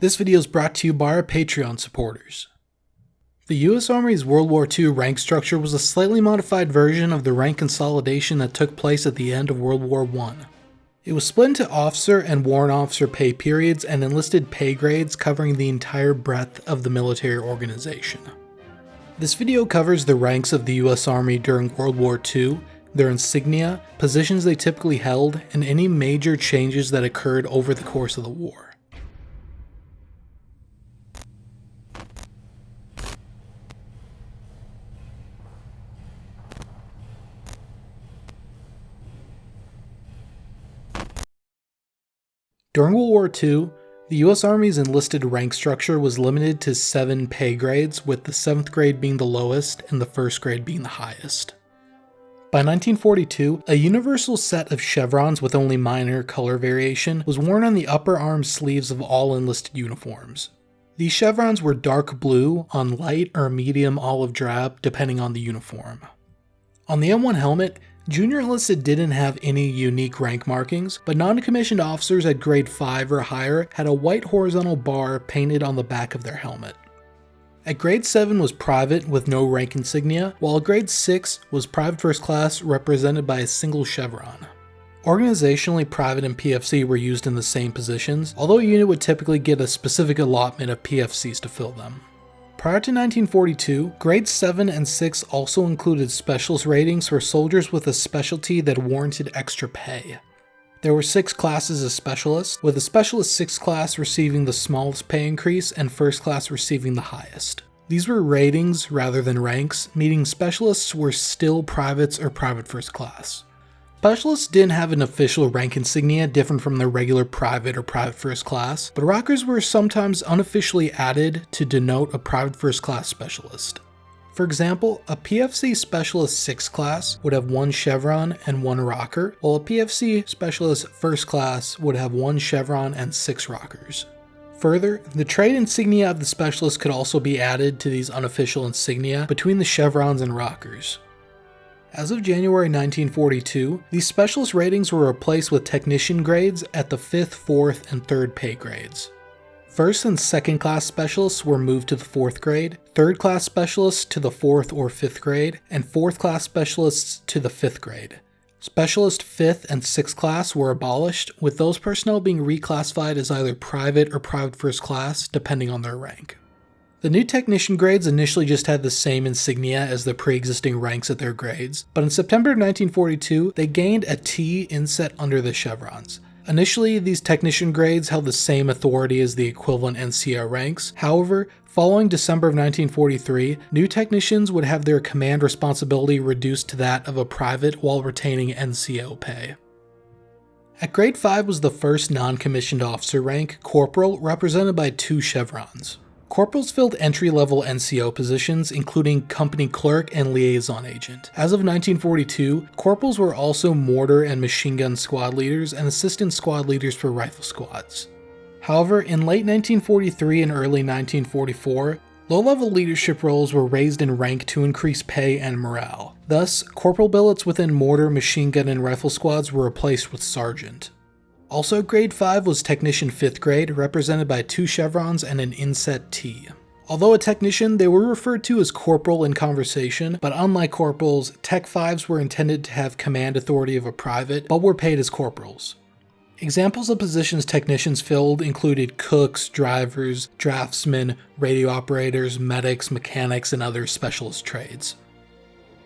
This video is brought to you by our Patreon supporters. The US Army's World War II rank structure was a slightly modified version of the rank consolidation that took place at the end of World War I. It was split into officer and warrant officer pay periods and enlisted pay grades covering the entire breadth of the military organization. This video covers the ranks of the US Army during World War II, their insignia, positions they typically held, and any major changes that occurred over the course of the war. During World War II, the US Army's enlisted rank structure was limited to 7 pay grades, with the 7th grade being the lowest and the 1st grade being the highest. By 1942, a universal set of chevrons with only minor color variation was worn on the upper arm sleeves of all enlisted uniforms. These chevrons were dark blue on light or medium olive drab depending on the uniform. On the M1 helmet, junior enlisted didn't have any unique rank markings, but non-commissioned officers at grade 5 or higher had a white horizontal bar painted on the back of their helmet. At grade 7 was private with no rank insignia, while grade 6 was private first class represented by a single chevron. Organizationally, private and PFC were used in the same positions, although a unit would typically get a specific allotment of PFCs to fill them. Prior to 1942, grades 7 and 6 also included specialist ratings for soldiers with a specialty that warranted extra pay. There were 6 classes of specialists, with the Specialist 6 class receiving the smallest pay increase and First class receiving the highest. These were ratings rather than ranks, meaning specialists were still privates or private first class. Specialists didn't have an official rank insignia different from the regular private or private first class, but rockers were sometimes unofficially added to denote a private first class specialist. For example, a PFC Specialist 6 class would have 1 chevron and 1 rocker, while a PFC Specialist First class would have 1 chevron and 6 rockers. Further, the trade insignia of the specialist could also be added to these unofficial insignia between the chevrons and rockers. As of January 1942, these specialist ratings were replaced with technician grades at the 5th, 4th, and 3rd pay grades. 1st and 2nd class specialists were moved to the 4th grade, 3rd class specialists to the 4th or 5th grade, and 4th class specialists to the 5th grade. Specialist 5th and 6th class were abolished, with those personnel being reclassified as either private or private first class, depending on their rank. The new technician grades initially just had the same insignia as the pre-existing ranks at their grades, but in September of 1942, they gained a T inset under the chevrons. Initially, these technician grades held the same authority as the equivalent NCO ranks. However, following December of 1943, new technicians would have their command responsibility reduced to that of a private while retaining NCO pay. At grade 5 was the first non-commissioned officer rank, corporal, represented by 2 chevrons. Corporals filled entry-level NCO positions, including company clerk and liaison agent. As of 1942, corporals were also mortar and machine gun squad leaders and assistant squad leaders for rifle squads. However, in late 1943 and early 1944, low-level leadership roles were raised in rank to increase pay and morale. Thus, corporal billets within mortar, machine gun, and rifle squads were replaced with sergeant. Also, grade 5 was technician 5th grade, represented by 2 chevrons and an inset T. Although a technician, they were referred to as corporal in conversation, but unlike corporals, Tech 5s were intended to have command authority of a private, but were paid as corporals. Examples of positions technicians filled included cooks, drivers, draftsmen, radio operators, medics, mechanics, and other specialist trades.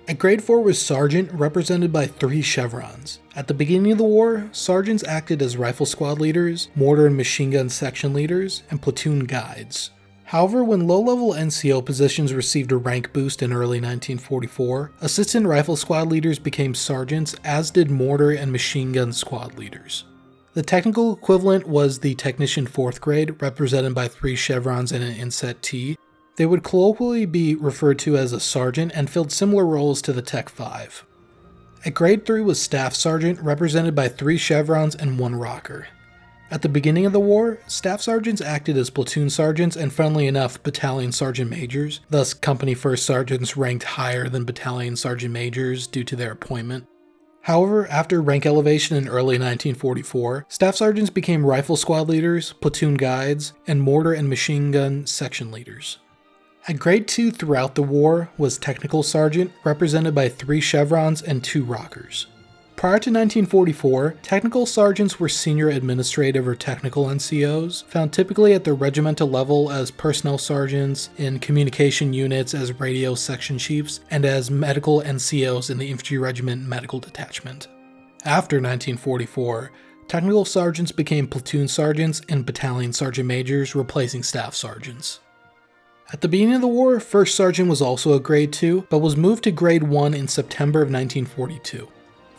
At grade 4 was sergeant, represented by 3 chevrons. At the beginning of the war, sergeants acted as rifle squad leaders, mortar and machine gun section leaders, and platoon guides. However, when low-level NCO positions received a rank boost in early 1944, assistant rifle squad leaders became sergeants, as did mortar and machine gun squad leaders. The technical equivalent was the technician 4th grade, represented by 3 chevrons and an inset T. They would colloquially be referred to as a sergeant and filled similar roles to the Tech 5. At grade 3 was staff sergeant, represented by 3 chevrons and 1 rocker. At the beginning of the war, staff sergeants acted as platoon sergeants and, funnily enough, battalion sergeant majors, thus company first sergeants ranked higher than battalion sergeant majors due to their appointment. However, after rank elevation in early 1944, staff sergeants became rifle squad leaders, platoon guides, and mortar and machine gun section leaders. At grade 2 throughout the war was technical sergeant, represented by 3 chevrons and 2 rockers. Prior to 1944, technical sergeants were senior administrative or technical NCOs, found typically at the regimental level as personnel sergeants, in communication units as radio section chiefs, and as medical NCOs in the infantry regiment medical detachment. After 1944, technical sergeants became platoon sergeants and battalion sergeant majors, replacing staff sergeants. At the beginning of the war, first sergeant was also a grade 2, but was moved to grade 1 in September of 1942.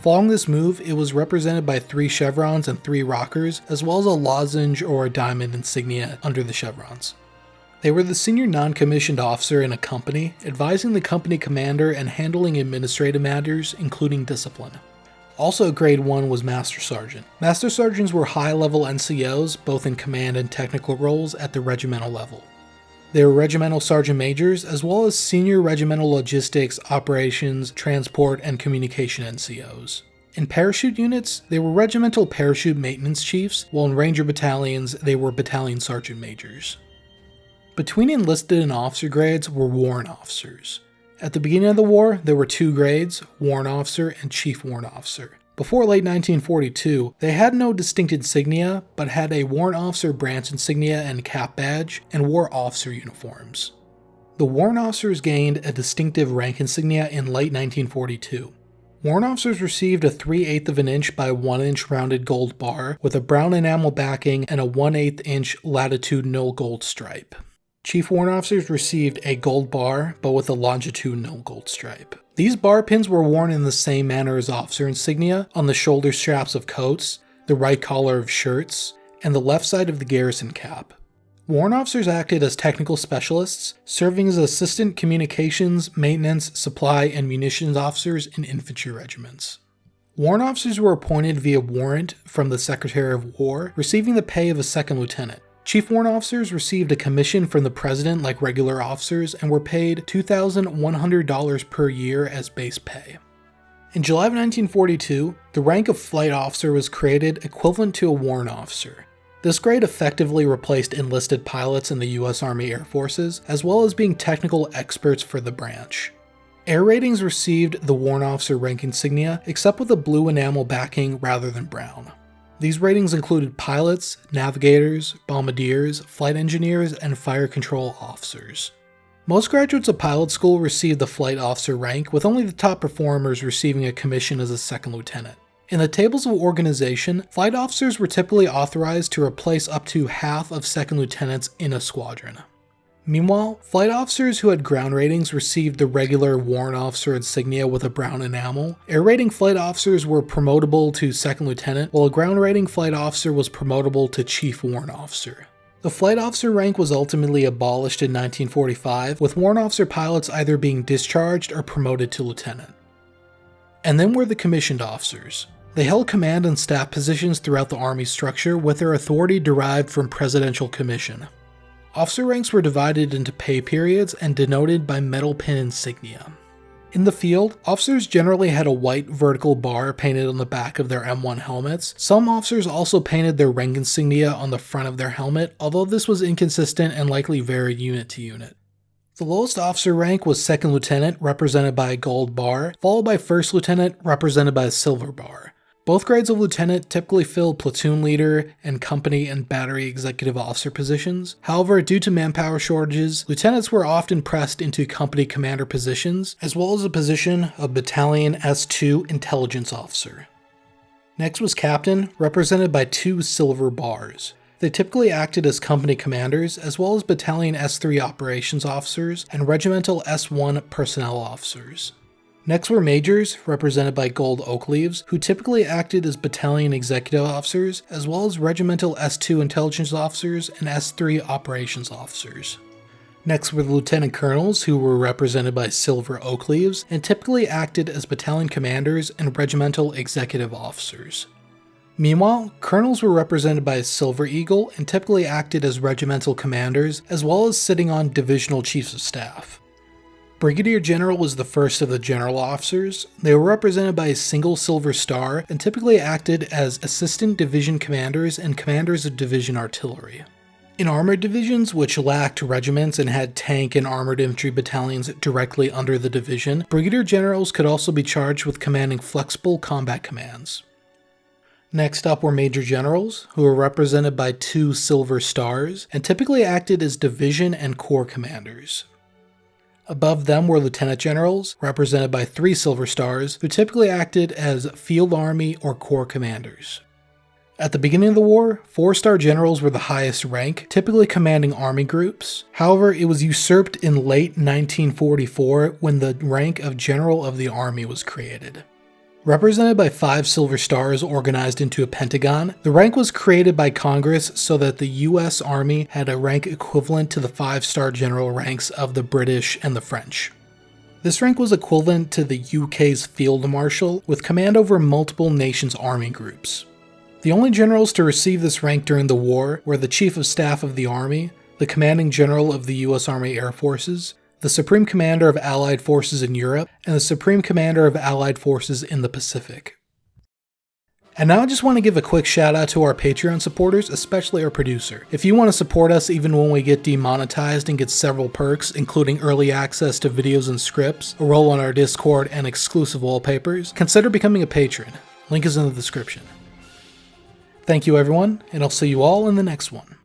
Following this move, it was represented by 3 chevrons and 3 rockers, as well as a lozenge or a diamond insignia under the chevrons. They were the senior non-commissioned officer in a company, advising the company commander and handling administrative matters, including discipline. Also grade 1 was Master Sergeant. Master Sergeants were high-level NCOs, both in command and technical roles at the regimental level. They were regimental sergeant majors, as well as senior regimental logistics, operations, transport, and communication NCOs. In parachute units, they were regimental parachute maintenance chiefs, while in ranger battalions, they were battalion sergeant majors. Between enlisted and officer grades were warrant officers. At the beginning of the war, there were 2 grades, warrant officer and chief warrant officer. Before late 1942, they had no distinct insignia, but had a warrant officer branch insignia and cap badge, and wore officer uniforms. The warrant officers gained a distinctive rank insignia in late 1942. Warrant officers received a 3/8 of an inch by 1 inch rounded gold bar with a brown enamel backing and a 1/8 inch latitudinal gold stripe. Chief warrant officers received a gold bar, but with a longitudinal gold stripe. These bar pins were worn in the same manner as officer insignia, on the shoulder straps of coats, the right collar of shirts, and the left side of the garrison cap. Warrant officers acted as technical specialists, serving as assistant communications, maintenance, supply, and munitions officers in infantry regiments. Warrant officers were appointed via warrant from the Secretary of War, receiving the pay of a second lieutenant. Chief warrant officers received a commission from the president like regular officers and were paid $2,100 per year as base pay. In July of 1942, the rank of flight officer was created, equivalent to a warrant officer. This grade effectively replaced enlisted pilots in the U.S. Army Air Forces, as well as being technical experts for the branch. Air ratings received the warrant officer rank insignia, except with a blue enamel backing rather than brown. These ratings included pilots, navigators, bombardiers, flight engineers, and fire control officers. Most graduates of pilot school received the flight officer rank, with only the top performers receiving a commission as a second lieutenant. In the tables of organization, flight officers were typically authorized to replace up to half of second lieutenants in a squadron. Meanwhile, flight officers who had ground ratings received the regular warrant officer insignia with a brown enamel. Air rating flight officers were promotable to second lieutenant, while a ground rating flight officer was promotable to chief warrant officer. The flight officer rank was ultimately abolished in 1945, with warrant officer pilots either being discharged or promoted to lieutenant. And then were the commissioned officers. They held command and staff positions throughout the Army structure, with their authority derived from presidential commission. Officer ranks were divided into pay periods and denoted by metal pin insignia. In the field, officers generally had a white vertical bar painted on the back of their M1 helmets. Some officers also painted their rank insignia on the front of their helmet, although this was inconsistent and likely varied unit to unit. The lowest officer rank was second lieutenant, represented by a gold bar, followed by first lieutenant, represented by a silver bar. Both grades of lieutenant typically filled platoon leader and company and battery executive officer positions. However, due to manpower shortages, lieutenants were often pressed into company commander positions, as well as the position of battalion S2 intelligence officer. Next was captain, represented by 2 silver bars. They typically acted as company commanders, as well as battalion S3 operations officers and regimental S1 personnel officers. Next were majors, represented by gold oak leaves, who typically acted as battalion executive officers, as well as regimental S2 intelligence officers and S3 operations officers. Next were the lieutenant colonels, who were represented by silver oak leaves, and typically acted as battalion commanders and regimental executive officers. Meanwhile, colonels were represented by a silver eagle and typically acted as regimental commanders, as well as sitting on divisional chiefs of staff. Brigadier General was the first of the general officers. They were represented by a single silver star and typically acted as assistant division commanders and commanders of division artillery. In armored divisions, which lacked regiments and had tank and armored infantry battalions directly under the division, brigadier generals could also be charged with commanding flexible combat commands. Next up were major generals, who were represented by 2 silver stars and typically acted as division and corps commanders. Above them were lieutenant generals, represented by 3 silver stars, who typically acted as field army or corps commanders. At the beginning of the war, 4-star generals were the highest rank, typically commanding army groups. However, it was usurped in late 1944 when the rank of General of the Army was created. Represented by 5 silver stars organized into a pentagon, the rank was created by Congress so that the US Army had a rank equivalent to the 5-star general ranks of the British and the French. This rank was equivalent to the UK's Field Marshal, with command over multiple nations' army groups. The only generals to receive this rank during the war were the Chief of Staff of the Army, the Commanding General of the US Army Air Forces, the Supreme Commander of Allied Forces in Europe, and the Supreme Commander of Allied Forces in the Pacific. And now I just want to give a quick shout out to our Patreon supporters, especially our producer. If you want to support us even when we get demonetized and get several perks, including early access to videos and scripts, a role on our Discord, and exclusive wallpapers, consider becoming a patron. Link is in the description. Thank you everyone, and I'll see you all in the next one.